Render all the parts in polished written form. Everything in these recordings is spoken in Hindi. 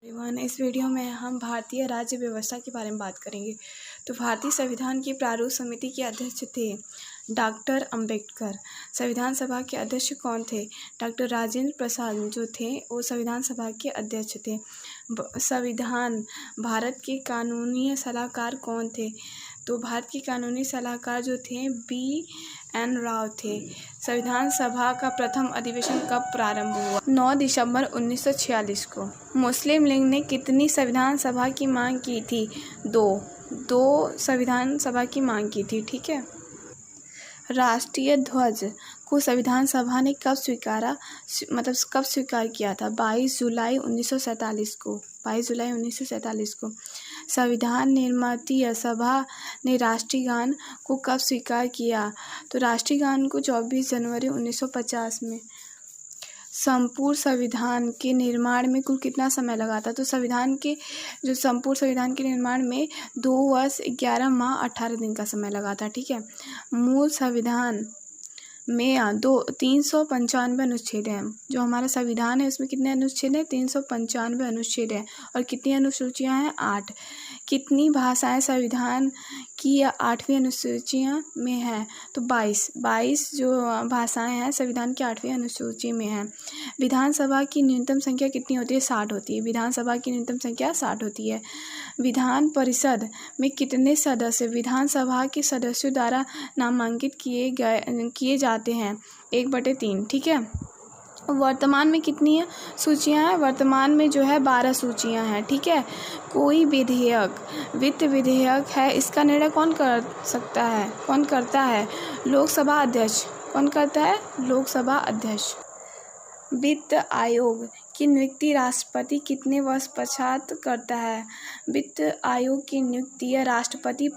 एवरीवन, इस वीडियो में हम भारतीय राज्य व्यवस्था के बारे में बात करेंगे। तो भारतीय संविधान की प्रारूप समिति के अध्यक्ष थे डॉक्टर अंबेडकर। संविधान सभा के अध्यक्ष कौन थे? डॉक्टर राजेंद्र प्रसाद जो थे वो संविधान सभा के अध्यक्ष थे। संविधान भारत के कानूनी सलाहकार कौन थे? तो भारत के कानूनी सलाहकार जो थे B.N. राव थे। संविधान सभा का प्रथम अधिवेशन कब प्रारंभ हुआ? 9 दिसंबर 1946 को। मुस्लिम लीग ने कितनी संविधान सभा की मांग की थी? दो संविधान सभा की मांग की थी। ठीक है। राष्ट्रीय ध्वज को संविधान सभा ने कब स्वीकार किया था? 22 जुलाई 1947 को। 22 जुलाई 1947 को। संविधान निर्माती सभा ने राष्ट्रीय गान को कब स्वीकार किया? तो राष्ट्रीय गान को 24 जनवरी 1950 में। संपूर्ण संविधान के निर्माण में कुल कितना समय लगा था? तो संपूर्ण संविधान के निर्माण में 2 वर्ष 11 माह 18 दिन का समय लगा था। ठीक है। मूल संविधान में 395 अनुच्छेद हैं। जो हमारा संविधान है उसमें कितने अनुच्छेद हैं? 395 अनुच्छेद हैं। और कितनी अनुसूचियां हैं? 8। कितनी भाषाएं संविधान की 8वीं अनुसूचियां में हैं? तो 22 जो भाषाएं हैं संविधान की 8वीं अनुसूची में हैं। विधानसभा की न्यूनतम संख्या कितनी होती है? 60 होती है। विधानसभा की न्यूनतम संख्या 60 होती है। विधान परिषद में कितने सदस्य विधानसभा के सदस्यों द्वारा नामांकित किए जाते हैं? 1/3। ठीक है। वर्तमान में कितनी सूचियां हैं? वर्तमान में जो है 12 सूचियां हैं। ठीक है। कोई वित्त विधेयक है, इसका निर्णय कौन करता है? लोकसभा अध्यक्ष। कौन करता है? लोकसभा अध्यक्ष। वित्त आयोग की नियुक्ति राष्ट्रपति कितने वर्ष पश्चात करता है? वित्त आयोग की नियुक्ति राष्ट्रपति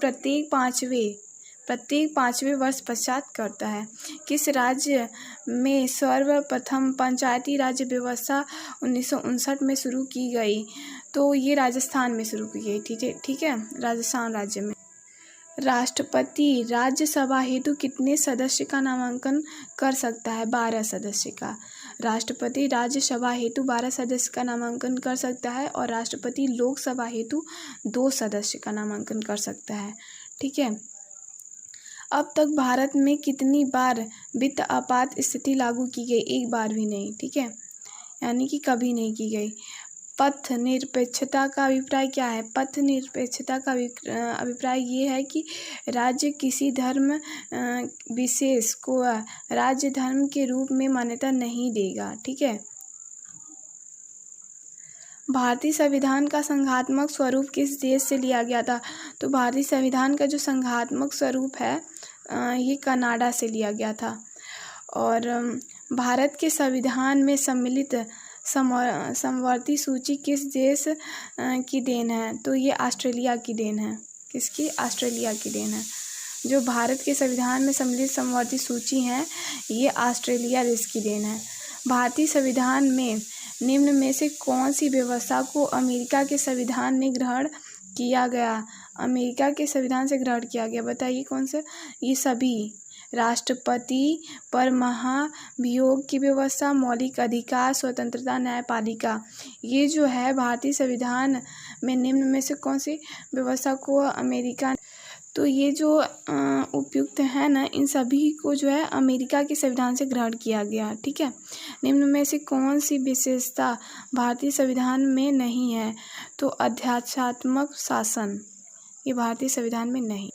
प्रत्येक पाँचवें वर्ष पश्चात करता है। किस राज्य में सर्वप्रथम पंचायती राज व्यवस्था 1959 में शुरू की गई? तो ये राजस्थान में शुरू की गई थी। ठीक है। राजस्थान राज्य में। राष्ट्रपति राज्यसभा हेतु कितने सदस्य का नामांकन कर सकता है? 12 सदस्य का। राष्ट्रपति राज्यसभा हेतु 12 सदस्य का नामांकन कर सकता है और राष्ट्रपति लोकसभा हेतु 2 सदस्य का नामांकन कर सकता है। ठीक है। अब तक भारत में कितनी बार वित्त आपात स्थिति लागू की गई? 1 बार भी नहीं। ठीक है। यानी कि कभी नहीं की गई। पथ निरपेक्षता का अभिप्राय क्या है? पथ निरपेक्षता का अभिप्राय ये है कि राज्य किसी धर्म विशेष को राज्य धर्म के रूप में मान्यता नहीं देगा। ठीक है। भारतीय संविधान का संघात्मक स्वरूप किस देश से लिया गया था? तो भारतीय संविधान का जो संघात्मक स्वरूप है ये कनाडा से लिया गया था। और भारत के संविधान में सम्मिलित समवर्ती सूची किस देश की देन है? तो ये ऑस्ट्रेलिया की देन है। किसकी? ऑस्ट्रेलिया की देन है। जो भारत के संविधान में सम्मिलित समवर्ती सूची है ये ऑस्ट्रेलिया देश की देन है। भारतीय संविधान में निम्न में से कौन सी व्यवस्था को अमेरिका के संविधान में ग्रहण किया गया? अमेरिका के संविधान से ग्रहण किया गया। बताइए कौन से? ये सभी। राष्ट्रपति पर महाभियोग की व्यवस्था, मौलिक अधिकार, स्वतंत्रता, न्यायपालिका। ये जो है भारतीय संविधान में निम्न में से कौन सी व्यवस्था को अमेरिका, तो ये जो उपयुक्त है ना, इन सभी को जो है अमेरिका के संविधान से ग्रहण किया गया। ठीक है। निम्न में से कौन सी विशेषता भारतीय संविधान में नहीं है? तो अध्यादेशात्मक शासन, ये भारतीय संविधान में नहीं।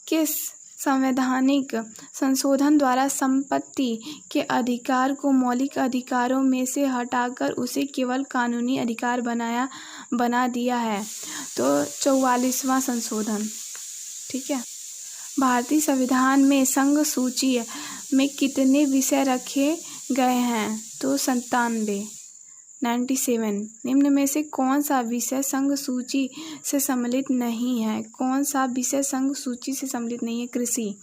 किस संवैधानिक संशोधन द्वारा संपत्ति के अधिकार को मौलिक अधिकारों में से हटाकर उसे केवल कानूनी अधिकार बना दिया है? तो 44वां संशोधन। ठीक है। भारतीय संविधान में संघ सूची में कितने विषय रखे गए हैं? तो 97। निम्न में से कौन सा विषय संघ सूची से सम्मिलित नहीं है? कौन सा विषय संघ सूची से सम्मिलित नहीं है? कृषि।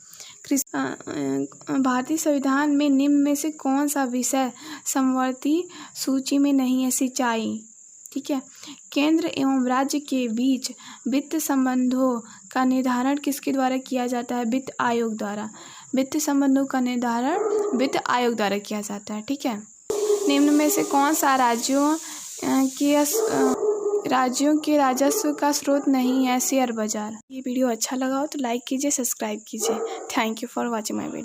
भारतीय संविधान में निम्न में से कौन सा विषय समवर्ती सूची में नहीं है? सिंचाई। ठीक है। केंद्र एवं राज्य के बीच वित्त संबंधों का निर्धारण किसके द्वारा किया जाता है? वित्त आयोग द्वारा। वित्त संबंधों का निर्धारण वित्त आयोग द्वारा किया जाता है। ठीक है। निम्न में से कौन सा राज्यों राज्यों के राजस्व का स्रोत नहीं है शेयर बाजार। ये वीडियो अच्छा लगा हो तो लाइक कीजिए, सब्सक्राइब कीजिए। Thank you for watching my video.